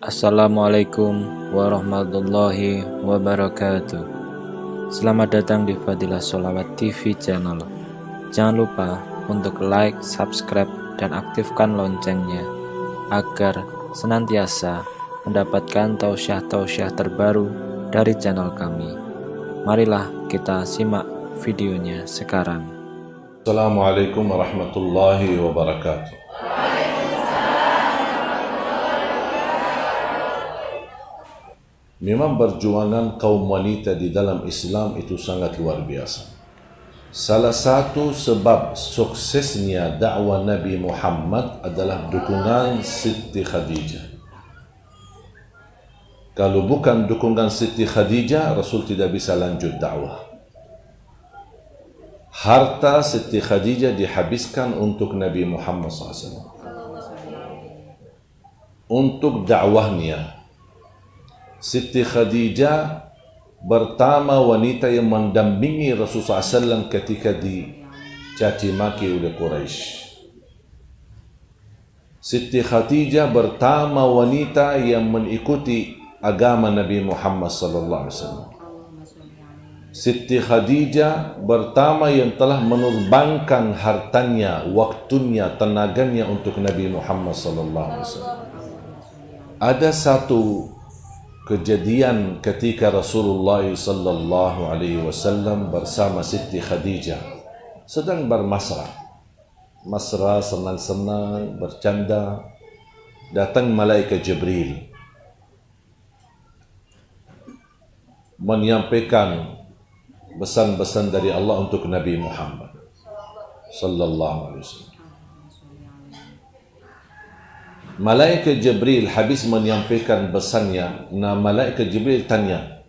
Assalamualaikum warahmatullahi wabarakatuh. Selamat datang di Fadilah Sholawat TV channel. Jangan lupa untuk like, subscribe, dan aktifkan loncengnya agar senantiasa mendapatkan tausiah-tausiah terbaru dari channel kami. Marilah kita simak videonya sekarang. Assalamualaikum warahmatullahi wabarakatuh. Memang perjuangan kaum wanita di dalam Islam itu sangat luar biasa. Salah satu sebab suksesnya dakwah Nabi Muhammad adalah dukungan Siti Khadijah. Kalau bukan dukungan Siti Khadijah, Rasul tidak bisa lanjut dakwah. Harta Siti Khadijah dihabiskan untuk Nabi Muhammad SAW, untuk dakwahnya. Siti Khadijah pertama wanita yang mendampingi Rasulullah SAW ketika dicaci maki oleh Quraisy. Siti Khadijah pertama wanita yang mengikuti agama Nabi Muhammad SAW. Siti Khadijah pertama yang telah menurbangkan hartanya, waktunya, tenaganya untuk Nabi Muhammad SAW. Ada satu kejadian ketika Rasulullah sallallahu alaihi wasallam bersama Siti Khadijah sedang bermasrah, senang-senang, bercanda. Datang malaikat Jibril menyampaikan pesan-pesan dari Allah untuk Nabi Muhammad sallallahu alaihi wasallam. Malaikat Jibril habis menyampaikan pesannya. Nah, malaikat Jibril tanya,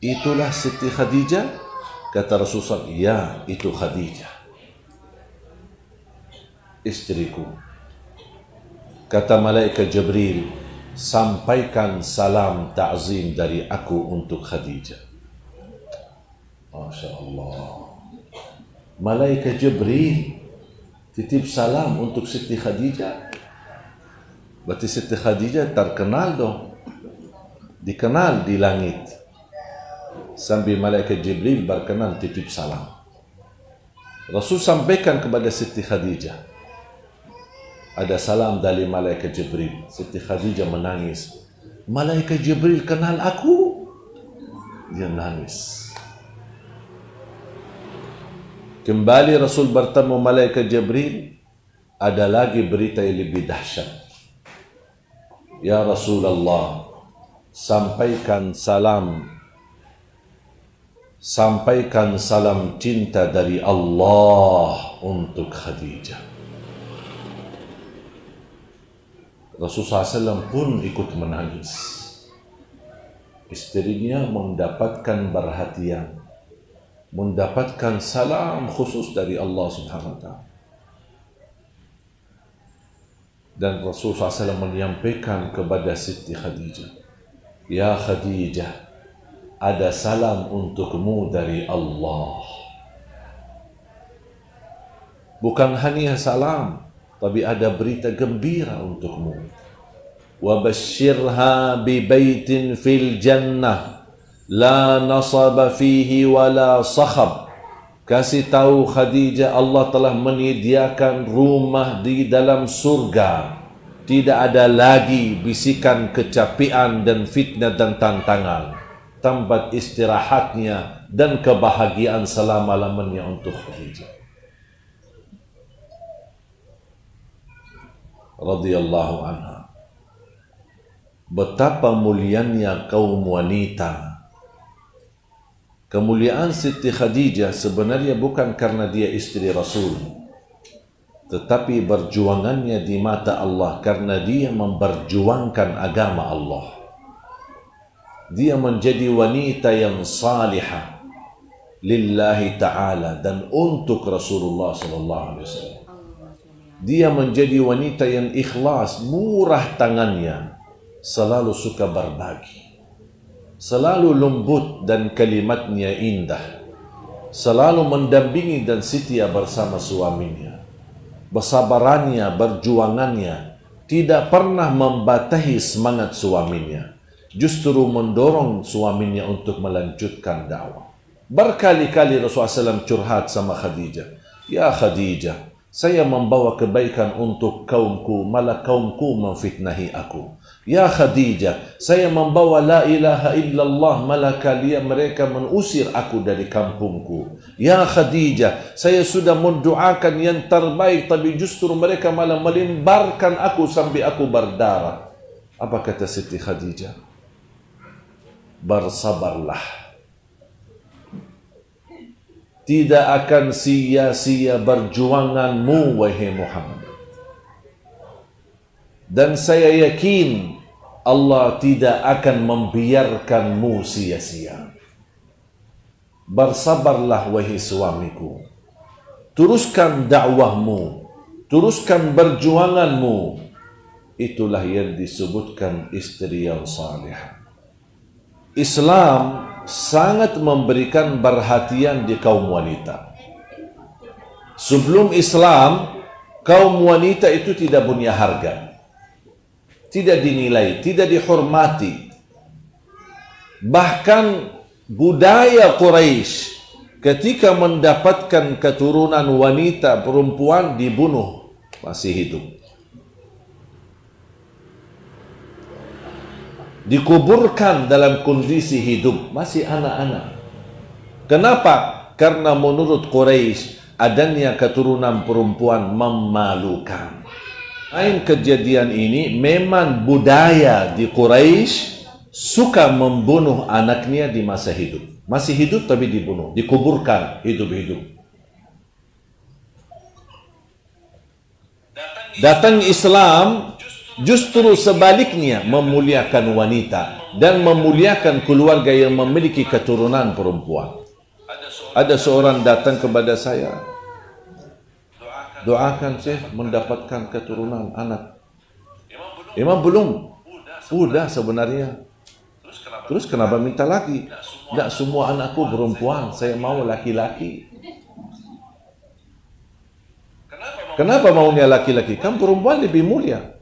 itulah Siti Khadijah? Kata Rasulullah, ya, itu Khadijah, istriku. Kata malaikat Jibril, sampaikan salam ta'zim dari aku untuk Khadijah. Masya Allah. Malaikat Jibril titip salam untuk Siti Khadijah. Berarti Siti Khadijah terkenal dong, dikenal di langit. Sambil malaikat Jibril berkenan titip salam. Rasul sampaikan kepada Siti Khadijah, ada salam dari malaikat Jibril. Siti Khadijah menangis. Malaikat Jibril kenal aku? Dia nangis. Kembali Rasul bertemu malaikat Jibril. Ada lagi berita yang lebih dahsyat. Ya Rasulullah, sampaikan salam cinta dari Allah untuk Khadijah. Rasulullah SAW pun ikut menangis. Istrinya mendapatkan perhatian, mendapatkan salam khusus dari Allah Subhanahu wa Ta'ala. Dan Rasulullah SAW menyampaikan kepada Siti Khadijah, ya Khadijah, ada salam untukmu dari Allah. Bukan hanya salam, tapi ada berita gembira untukmu. Wa basyirha bi baitin fil jannah la nasaba fihi wala sakhab. Kasih tahu Khadijah, Allah telah menyediakan rumah di dalam surga. Tidak ada lagi bisikan kecapian dan fitnah dan tantangan. Tempat istirahatnya dan kebahagiaan selama-lamanya untuk Khadijah. Radhiyallahu anha. Betapa mulianya kaum wanita. Kemuliaan Siti Khadijah sebenarnya bukan karena dia istri Rasul, tetapi perjuangannya di mata Allah karena dia memperjuangkan agama Allah. Dia menjadi wanita yang salihah lillahi ta'ala dan untuk Rasulullah SAW. Dia menjadi wanita yang ikhlas, murah tangannya, selalu suka berbagi. Selalu lembut dan kalimatnya indah. Selalu mendampingi dan setia bersama suaminya. Bersabarannya, berjuangannya tidak pernah membatahi semangat suaminya, justru mendorong suaminya untuk melanjutkan dakwah. Berkali-kali Rasulullah SAW curhat sama Khadijah, "Ya Khadijah, saya membawa kebaikan untuk kaumku, malah kaumku memfitnahi aku. Ya Khadijah, saya membawa la ilaha illallah, malah mereka mengusir aku dari kampungku. Ya Khadijah, saya sudah mendoakan yang terbaik, tapi justru mereka malah melimbarkan aku sampai aku berdarah." Apa kata Siti Khadijah? "Bersabarlah. Tidak akan sia-sia perjuanganmu, wahai Muhammad. Dan saya yakin Allah tidak akan membiarkanmu sia-sia. Bersabarlah, wahai suamiku. Teruskan dakwahmu, teruskan perjuanganmu." Itulah yang disebutkan istri yang salihah. Islam sangat memberikan perhatian di kaum wanita. Sebelum Islam, kaum wanita itu tidak punya harga, tidak dinilai, tidak dihormati. Bahkan budaya Quraisy ketika mendapatkan keturunan wanita perempuan dibunuh masih hidup, dikuburkan dalam kondisi hidup, masih anak-anak. Kenapa? Karena menurut Quraisy adanya keturunan perempuan memalukan. Lain kejadian ini memang budaya di Quraisy suka membunuh anaknya di masa hidup. Masih hidup tapi dibunuh, dikuburkan hidup-hidup. Datang Islam justru sebaliknya, memuliakan wanita dan memuliakan keluarga yang memiliki keturunan perempuan. Ada seorang datang kepada saya, "Doakan saya mendapatkan keturunan anak." Emang belum? Udah sebenarnya. Terus kenapa minta lagi? Tidak semua anakku perempuan, saya mau laki-laki. Kenapa maunya laki-laki? Kan perempuan lebih mulia.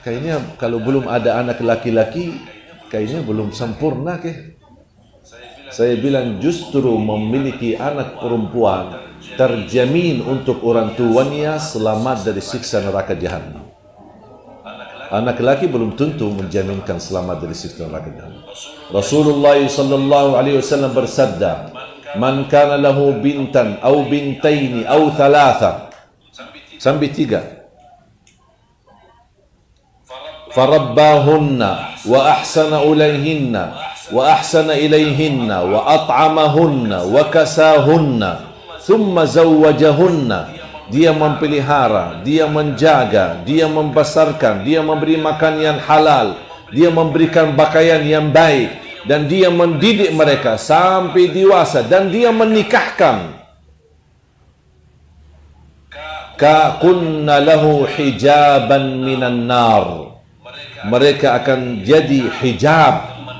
Kayaknya kalau belum ada anak laki-laki, kayaknya belum sempurna ke? Saya bilang justru memiliki anak perempuan terjamin untuk orang tuanya selamat dari siksa neraka Jahannam. Anak laki belum tentu menjaminkan selamat dari siksa neraka Jahannam. Rasulullah sallallahu alaihi wasallam bersabda, "Man kana lahu bintan aw bintaini aw thalatha." Sampai 3. "Farabbahunna wa ahsana ilayhinna wa ahsana ilayhinna wa at'amahunna wa kasahunna thumma zawwajahunna." Dia memelihara, dia menjaga, dia membesarkan, dia memberi makan yang halal, dia memberikan pakaian yang baik, dan dia mendidik mereka sampai dewasa, dan dia menikahkan. "Ka kunna lahu hijaban minan nar." Mereka akan jadi hijab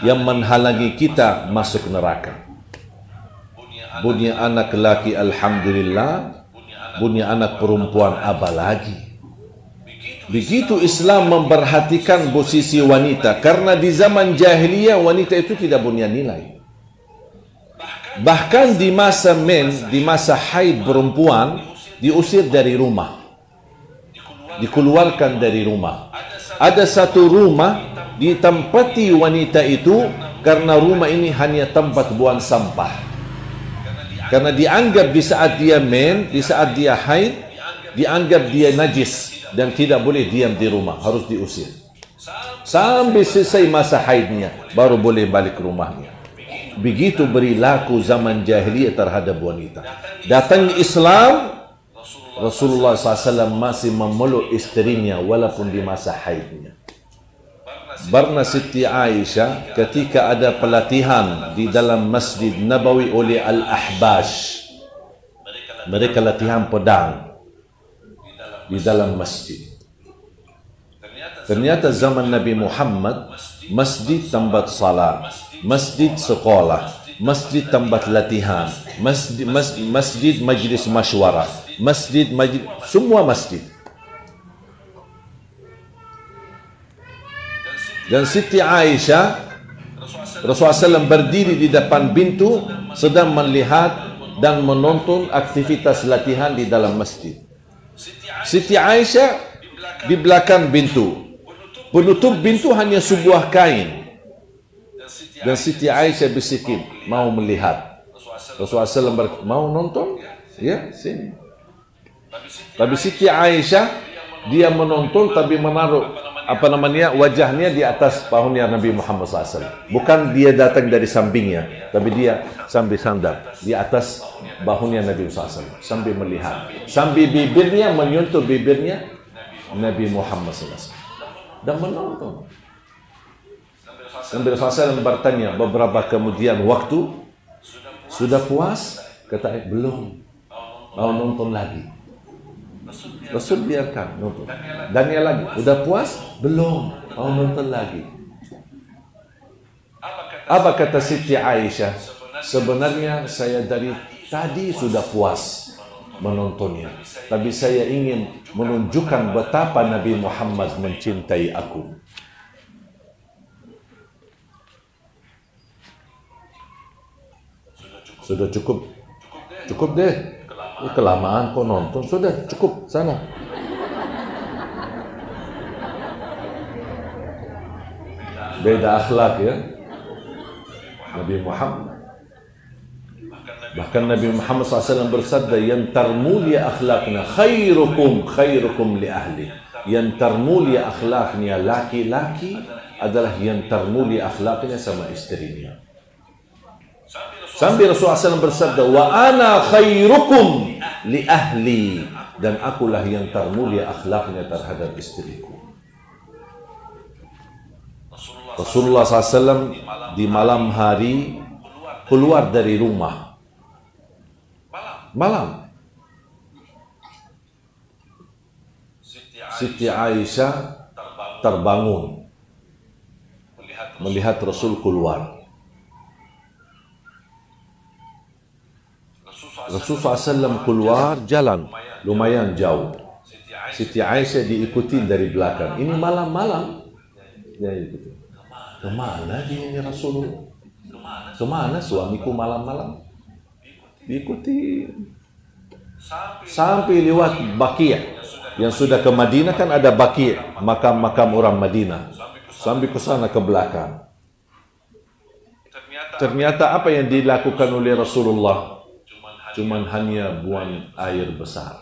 yang menghalangi kita masuk neraka. Punya anak laki alhamdulillah, punya anak perempuan apalagi. Begitu Islam memperhatikan posisi wanita, karena di zaman jahiliyah wanita itu tidak punya nilai. Bahkan di masa di masa haid perempuan diusir dari rumah, dikeluarkan dari rumah. Ada satu rumah ditempati wanita itu karena rumah ini hanya tempat buang sampah. Karena dianggap di saat dia di saat dia haid, dianggap dia najis dan tidak boleh diam di rumah, harus diusir. Sampai selesai masa haidnya, baru boleh balik ke rumahnya. Begitu berlaku zaman jahiliyah terhadap wanita. Datang Islam, Rasulullah SAW masih memeluk istrinya walaupun di masa haidnya. Barna Siti Aisyah ketika ada pelatihan di dalam Masjid Nabawi oleh Al-Ahbash. Mereka latihan pedang di dalam masjid. Ternyata zaman Nabi Muhammad, masjid tempat salat, masjid sekolah, masjid tempat latihan, masjid majlis masywarah, masjid semua masjid. Dan Siti Aisyah, Rasulullah SAW berdiri di depan pintu sedang melihat dan menonton aktivitas latihan di dalam masjid. Siti Aisyah di belakang pintu. Penutup pintu hanya sebuah kain. Dan Siti Aisyah bisikin, mau melihat. Rasulullah SAW mau nonton? Ya, sini. Tapi Siti Aisyah, dia menonton tapi menaruh wajahnya di atas pahunya Nabi Muhammad SAW. Bukan dia datang dari sampingnya, tapi dia sambil sandar di atas bahunya Nabi SAW, sambil melihat, sambil bibirnya menyentuh bibirnya Nabi Muhammad SAW dan menonton. Nabi SAW bertanya beberapa kemudian waktu, sudah puas? Kata belum, mau nonton lagi. Rasul biarkan nonton. Dan dia lagi, udah puas? Belum, mau nonton lagi. Apa kata Siti Aisyah? Sebenarnya saya dari tadi sudah puas menontonnya, tapi saya ingin menunjukkan betapa Nabi Muhammad mencintai aku. Sudah cukup. Cukup deh. Kelamaan kau nonton, sudah cukup sana. Beda akhlak ya Nabi Muhammad. Bahkan Nabi Muhammad SAW bersabda, yang termulia akhlaknya khairukum li ahli. Yang termulia akhlaknya laki-laki adalah yang termulia akhlaknya sama istrinya. Sambil Rasulullah SAW bersabda, wa ana khairukum li ahli, dan akulah yang termulia akhlaknya terhadap istriku. Rasulullah SAW di malam hari keluar dari rumah. Malam. Siti Aisyah terbangun melihat Rasul keluar. Rasulullah SAW keluar jalan lumayan jauh. Siti Aisyah diikuti dari belakang. Ini malam-malam. Ya, ikuti. Kemana dia ini Rasulullah? Kemana suamiku malam-malam? Diikuti. Sampai lewat Baqi'. Yang sudah ke Madinah kan ada Baqi', makam-makam orang Madinah. Sampai ke sana ke belakang. Ternyata apa yang dilakukan oleh Rasulullah? Cuman hanya buang air besar.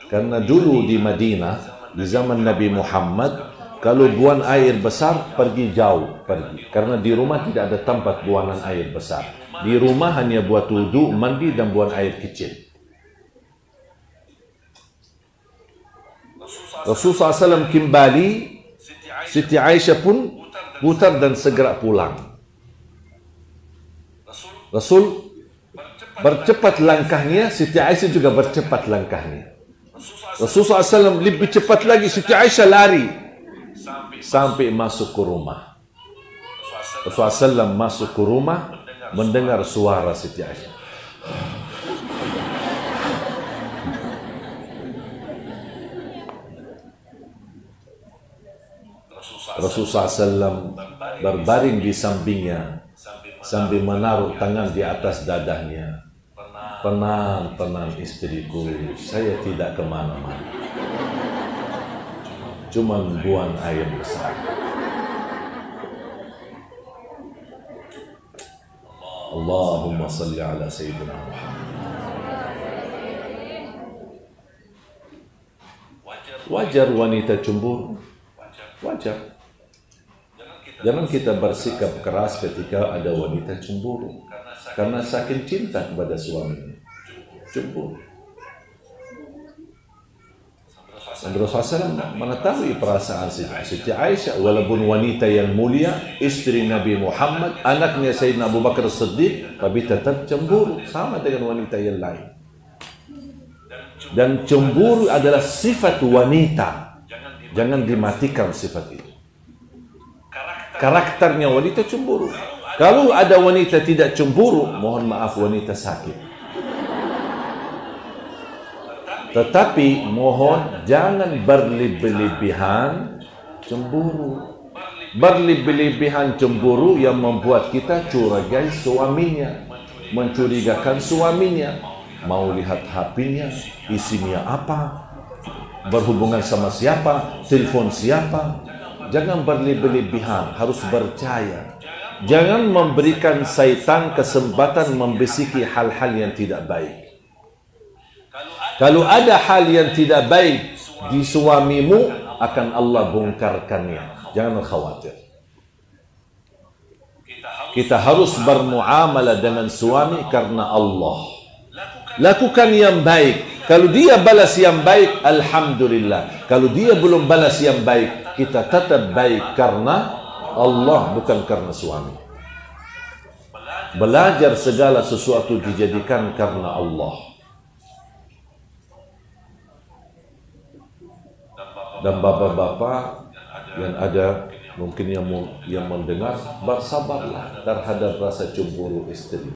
Karena dulu di Madinah, di zaman Nabi Muhammad, kalau buang air besar, pergi jauh. Karena di rumah tidak ada tempat buangan air besar. Di rumah hanya buat wudu, mandi, dan buang air kecil. Rasulullah SAW kembali, Siti Aisyah pun putar dan segera pulang. Rasul bercepat langkahnya, Siti Aisyah juga bercepat langkahnya. Rasulullah SAW lebih cepat lagi, Siti Aisyah lari sampai masuk ke rumah. Rasulullah SAW masuk ke rumah, mendengar suara Siti Aisyah. Rasulullah SAW berbaring di sampingnya sambil menaruh tangan di atas dadahnya. Tenang, tenang istriku, saya tidak kemana-mana. Cuma buang air besar. Allahumma salli ala Sayyidina Muhammad. Wajar wanita cemburu. Wajar. Jangan kita bersikap keras ketika ada wanita cemburu. Karena saking cinta kepada suaminya. Cemburu. Dan Rasulullah SAW mengetahui perasaan Siti Aisyah. Walaupun wanita yang mulia, istri Nabi Muhammad, anaknya Sayyidina Abu Bakar Siddiq, tapi tetap cemburu. Sama dengan wanita yang lain. Dan cemburu adalah sifat wanita. Jangan dimatikan sifat itu. Karakternya wanita cemburu. Kalau ada wanita tidak cemburu, mohon maaf, wanita sakit. Tetapi mohon jangan berlebihan cemburu. Berlebih-lebihan cemburu yang membuat kita curigai suaminya, mencurigakan suaminya, mau lihat HP-nya, isinya apa, berhubungan sama siapa, telepon siapa. Jangan berlebih-lebihan, harus percaya. Jangan memberikan syaitan kesempatan membisiki hal-hal yang tidak baik. Kalau ada hal yang tidak baik di suamimu, akan Allah bongkarkannya. Jangan khawatir. Kita harus bermuamalah dengan suami karena Allah. Lakukan yang baik. Kalau dia balas yang baik, alhamdulillah. Kalau dia belum balas yang baik, kita tetap baik karena Allah, bukan karena suami. Belajar segala sesuatu dijadikan karena Allah. Dan bapak-bapak yang ada mungkin yang mendengar, bersabarlah terhadap rasa cemburu istri.